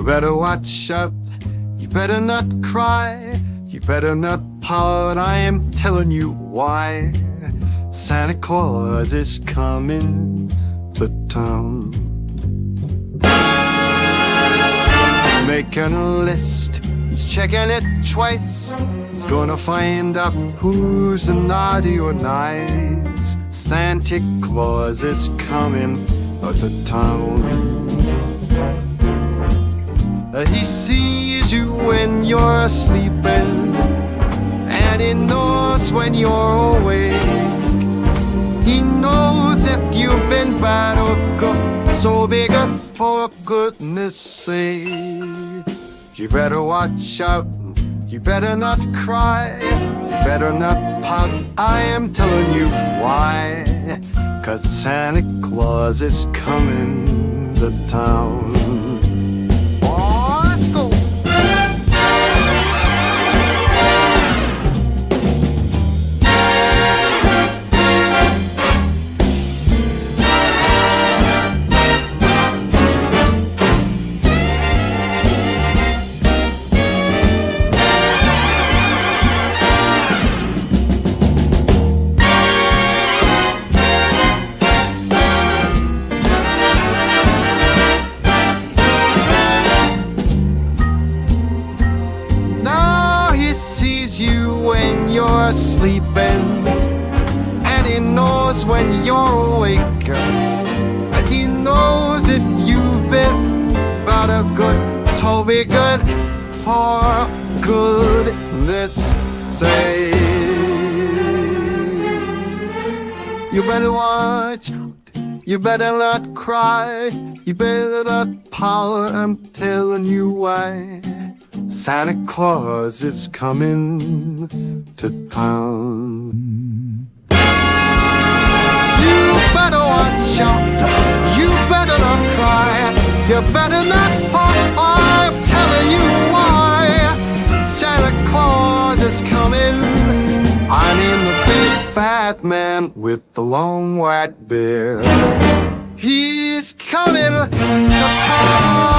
better watch out, you better not cry, you better not pout, I am telling you why. Santa Claus is coming to town. He's making a list, he's checking it twice. He's gonna find out who's naughty or nice. Santa Claus is coming to town. He sees you when you're sleeping, and he knows when you're awake. He knows if you've been bad or good, so be good for goodness sake. You better watch out, you better not cry, you better not pout, I am telling you why. 'Cause Santa Claus is coming to town. Oh, let's go! You when you're sleeping, and he knows when you're awake, and he knows if you've been bad or good, so be good for goodness sake. You better watch out, you better not cry, you better not pout, I'm telling you why. Santa Claus is coming to town. You better watch out, you better not cry, you better not pout, I'm telling you why. Santa Claus is coming, I mean the big fat man with the long white beard. He's coming to town.